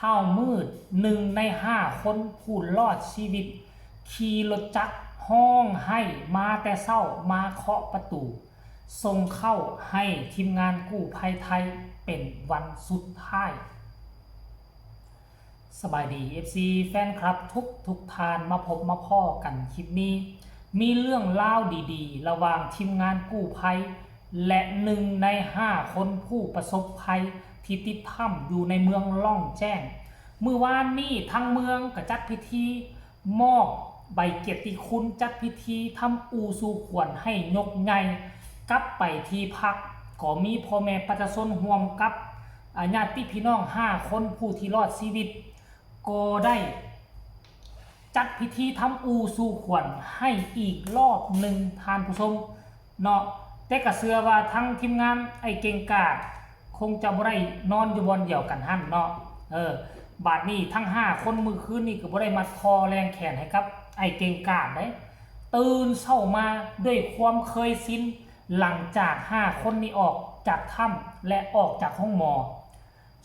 ท้ามืด1 ใน 5คนผู้รอดชีวิตขี่รถจักรห้องให้มาแต่เช้ามาเคาะประตูส่งเข้าให้ทีมงานกู้ภัยไทยเป็นวันสุดท้ายสบายดี FC แฟนคลับทุกทานมาพบมาพ้อกันคลิปนี้มีเรื่องเล่าดีๆระหว่างทีมงานกู้ภัยและ1 ใน 5คนผู้ประสบภัยที่ติดถ้ำอยู่ในเมืองล่องแจ้งเมื่อวานนี้ทั้งเมืองก็จัดพิธีมอบใบเกียรติคุณจัดพิธีทำอูสู่ขวัญให้ยกไงกลับไปที่พักก็มีพ่อแม่ประชาชนร่วมกับญาติพี่น้อง5คนผู้ที่รอดชีวิตก็ได้จัดพิธีทำอูสู่ขวัญให้อีกรอบหนึ่งทานผู้ชมเนาะแต่ก็เชื่อว่าทั้งทีมงานไอ้เก่งกาจคงจะบ่ได้นอนอยู่บนเดียวกันหั่นเนาะบาดนี้ทั้ง5คนมื้อคืนนี้ก็บ่ได้มัดคอแรงแขนให้กับไอ้เก่งกาจได้ตื่นเช้ามาด้วยความเคยชินหลังจาก5คนนี้ออกจากถ้ำและออกจากห้องหมอ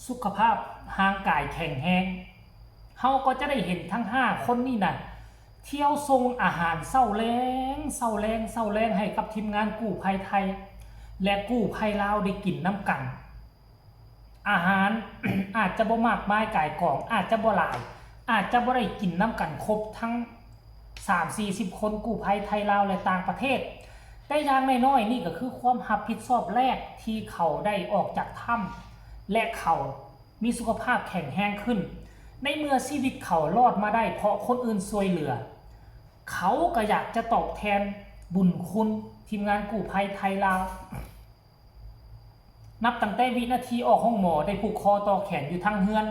สุขภาพร่างกายแข็งแรงเฮาก็จะได้เห็นทั้ง5คนนี่น่ะเที่ยวส่งอาหารเช้าแลงให้กับทีมงานกู้ภัยไทยและกู้ภัยลาวได้กินน้ำกันอาหาร อาจจะบ่มากมายก่ายกองอาจจะบ่หลายอาจจะบ่ได้กินน้ำกันครบทั้ง30-40คนกู้ภัยไทยลาวและต่างประเทศแต่อย่างน้อยๆนี่ก็คือความรับผิดชอบแรกที่เขาได้ออกจากถ้ำและเขามีสุขภาพแข็งแรงขึ้นในเมื่อชีวิตเขารอดมาได้เพราะคนอื่นช่วยเหลือเขาก็อยากจะตอบแทนบุญคุณทีมงานกู้ภัยไทยลาวนับตั้งแต่วินาทีออกห้องหมอได้ผูกคอต่อแขนอยู่ทั้งเฮือน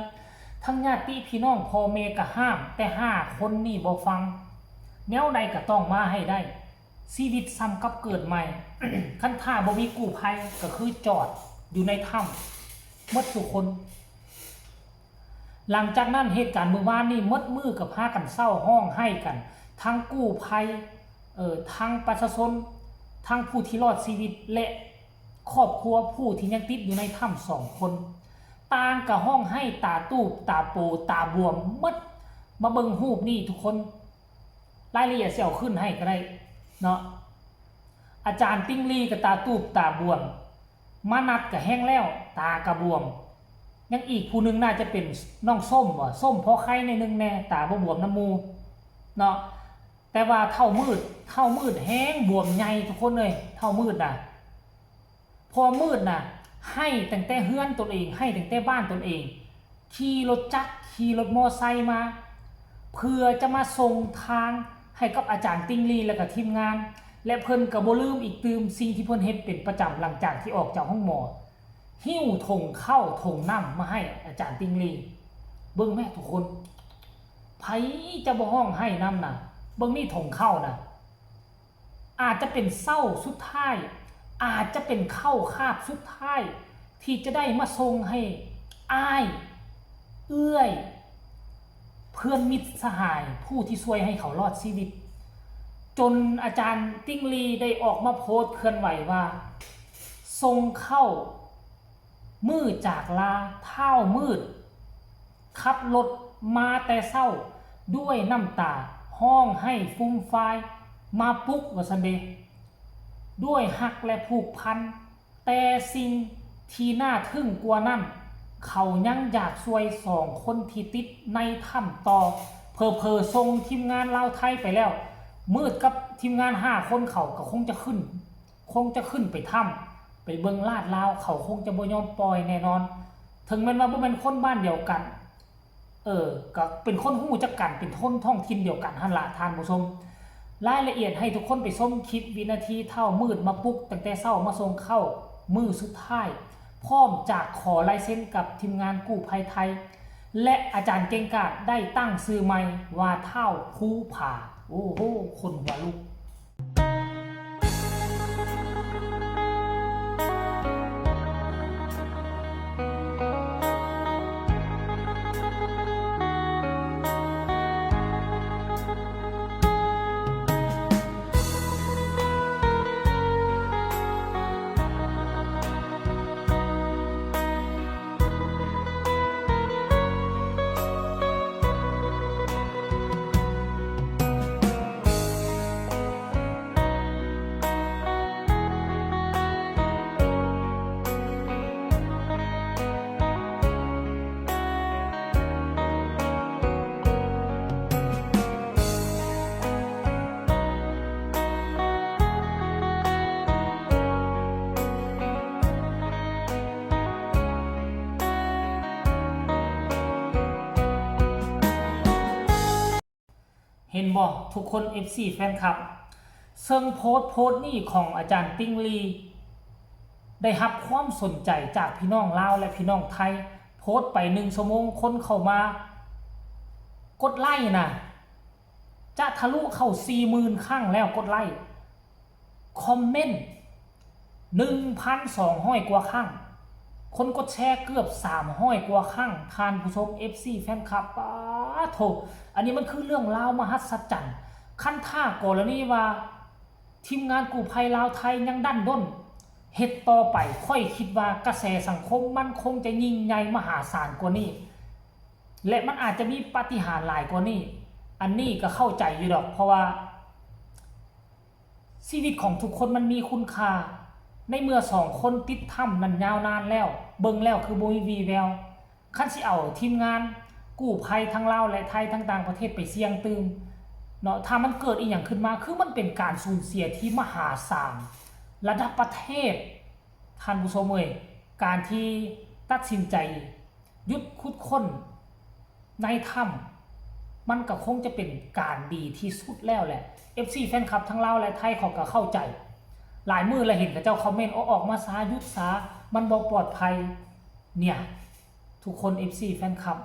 ทั้งญาติพี่น้องพ่อแม่ก็ห้ามแต่5คนนี่บ่ฟังแนวใดก็ต้องมาให้ได้ชีวิตซ้ำกับเกิดใหม่ คันท่าบ่มีกู้ภัยก็คือจอดอยู่ในถ้ำหมดทุกคนหลังจากนั้นเหตุการณ์เมื่อวานนี้มดมือกับพากันเศร้าห้องให้กันทั้งกู้ภัยทั้งประชาชนทั้งผู้ที่รอดชีวิตและครอบครัวผู้ที่ยังติดอยู่ในถ้ำ2คนต่างกับห้องให้ตาตูบตาโปตาบวมมดมาเบิ่งรูปนี่ทุกคนรายละเอียดเสี่ยวขึ้นให้ก็ได้เนาะอาจารย์ติ้งลี่กับตาตูบตาบวมมานัดกับแห้งแล้วตากระบวมยังอีกผู้นึงน่าจะเป็นน้องส้มว่ะส้มเพราะไข้ในนึงแน่ตาบวมน้ำมูเนาะแต่ว่าเท่ามืดแห้งบวมใหญ่ทุกคนเลยเท่ามืดน่ะพอมืดน่ะให้ตั้งแต่เฮือนตนเองให้ตั้งแต่บ้านตนเองขี่รถจักรขี่รถมอไซค์มาเพื่อจะมาส่งทางให้กับอาจารย์ติ้งลี่และกับทีมงานและเพิ่นก็บ่ลืมอีกตื่มสิ่งที่เพิ่นเฮ็ดเป็นประจำหลังจากที่ออกจากห้องหมอหิ้วถงเข้าถงน้ำมาให้อาจารย์ติ้งลี่เบิ่งแม่ทุกคนไผจะบ่ห้องให้น้ำน่ะเบิ่งนี่ถงเข้าน่ะอาจจะเป็นเศร้าสุดท้ายอาจจะเป็นเข้าคาบสุดท้ายที่จะได้มาส่งให้อ้ายเอื้อยเพื่อนมิตรสหายผู้ที่ช่วยให้เขารอดชีวิตจนอาจารย์ติ้งลี่ได้ออกมาโพสต์เคลื่อนไหวว่าส่งเข้ามืดจากลาเท่ามืดขับรถมาแต่เศร้าด้วยน้ำตาห้องให้ฟุ้งไฟมาปลุกวสันเดด้วยหักและผูกพันแต่สิ่งที่น่าทึ่งกว่านั้นเขายังอยากช่วย2คนที่ติดในถ้ำต่อเพอส่งทีมงานลาวไทยไปแล้วมืดกับทีมงาน5คนเขาก็คงจะขึ้นไปถ้ำไปเบิ่งลาดลาวเขาคงจะบ่ยอมปล่อยแน่นอนถึงแม้ว่าบ่เป็นคนบ้านเดียวกันก็เป็นคนฮู้จักกันเป็นท้องถิ่นเดียวกันหั่นล่ะท่านผู้ชมรายละเอียดให้ทุกคนไปชมคลิปวินาทีเท่ามืดมาปลุกตั้งแต่เช้ามาส่งเข้ามือสุดท้ายพร้อมจากขอลายเซ็นกับทีมงานกู้ภัยไทยและอาจารย์เก่งกาจได้ตั้งชื่อใหม่ว่าเท่าภูผาโอ้โหคนหัวลุก เห็นบ่ทุกคน FC แฟนคลับเซิงโพสต์นี่ของอาจารย์ติ้งลีได้รับความสนใจจากพี่น้องลาวและพี่น้องไทยโพสต์ไป1 ชั่วโมงคนเข้ามากดไลค์นะจะทะลุเข้า 40,000 ครั้งแล้วกดไลค์คอมเมนต์ 1,200 กว่าครั้งคนกดแชร์เกือบ300 กว่าครั้งท่านผู้ชม FC แฟนคลับป้าโถอันนี้มันคือเรื่องราวมหัศจรรย์ขั้นท่ากรณีว่าทีมงานกู้ภัยลาวไทยยังดันด้นเฮ็ดต่อไปค่อยคิดว่ากระแสสังคมมันคงจะยิ่งใหญ่มหาศาลกว่านี้และมันอาจจะมีปาฏิหาริย์หลายกว่านี้อันนี้ก็เข้าใจอยู่ดอกเพราะว่าชีวิตของทุกคนมันมีคุณค่าในเมื่อ2 คนติดถ้ำนั้นยาวนานแล้วเบิ่งแล้วคือบ่มีวีแววคันสิเอาทีมงานกู้ภัยทั้งลาวและไทยทั้งต่างประเทศไปเสี่ยงตื่นเนาะถ้ามันเกิดอีหยังขึ้นมาคือมันเป็นการสูญเสียที่มหาศาลระดับประเทศท่านผู้ชมเอ่ยการที่ตัดสินใจหยุดขุดค้นในถ้ำมันก็คงจะเป็นการดีที่สุดแล้วแหละ FC แฟนคลับทั้งลาวและไทยเขาก็เข้าใจหลายมือเราเห็นกับเจ้าคอมเมนต์ออกมาซายุดซามันบ่ปลอดภัยเนี่ยทุกคน FC แฟนคลับ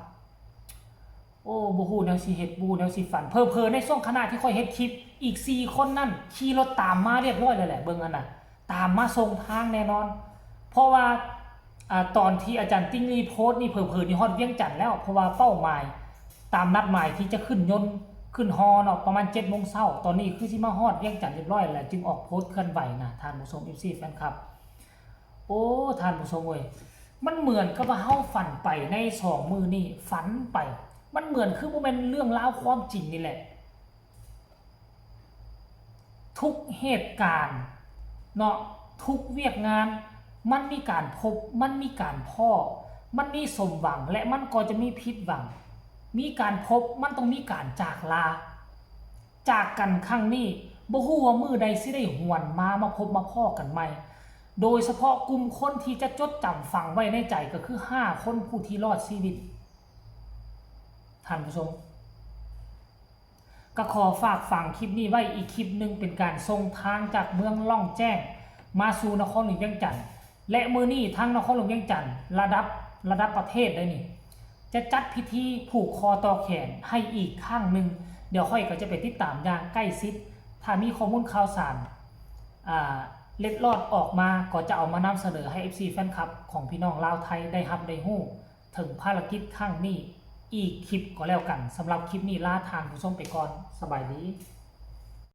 โอ้บ่ฮู้แนวสิเฮ็ดบ่แนวสิฝันเพ้อๆในช่วงขณะที่ค่อยเฮ็ดคลิปอีก4 คนนั่นขี่รถตามมาเรียบร้อยแล้วแหละเบิ่งอันน่ะตามมาส่งทางแน่นอนเพราะว่าตอนที่อาจารย์ติ้งลีโพสต์นี่เผลอๆนี่ฮอดเวียงจันทน์แล้วเพราะว่าเป้าหมายตามนัดหมายที่จะขึ้นยนต์ขึ้นฮอเนาะประมาณ 7:00 นตอนนี้คือสิมาฮอดเวียงจันทน์เรียบร้อยแล้วจึงออกโพสต์เคลื่อนไหวนะท่านผู้ชม FC แฟนคลับโอ้ท่านผู้ชมเว้ยมันเหมือนกับว่าเฮาฝันไปใน2 มื้อนี้ฝันไปมันเหมือนคือบ่แม่นเรื่องราวความจริงนี่แหละทุกเหตุการณ์เนาะทุกเวียกงานมันมีการพบมันมีการพ้อมันมีสมหวังและมันก็จะมีผิดหวังมีการพบมันต้องมีการจากลาจากกันครั้งนี้บ่ฮู้ว่ามื้อใดสิได้หวนมาพบมาพ้อกันใหม่โดยเฉพาะกลุ่มคนที่จะจดจำฝังไว้ในใจก็คือ5 คนผู้ที่รอดชีวิตท่านผู้ชมก็ขอฝากฟังคลิปนี้ไว้อีกคลิปหนึ่งเป็นการส่งทางจากเมืองล่องแจ้งมาสู่นครหลวงเวียงจันทน์และมื้อนี้ทางนครหลวงเวียงจันทน์ระดับประเทศได้นี่จะจัดพิธีผูกคอต่อแขนให้อีกข้างหนึ่งเดี๋ยวค่อยก็จะไปติดตามอย่างใกล้ชิดถ้ามีข้อมูลข่าวสารเล็ดลอดออกมาก็จะเอามานำเสนอให้ FC แฟนคลับของพี่น้องลาวไทยได้รับได้ฮู้ถึงภารกิจครั้งนี้อีกคลิปก็แล้วกันสำหรับคลิปนี้ลาทานผู้ชมไปก่อนสบายดี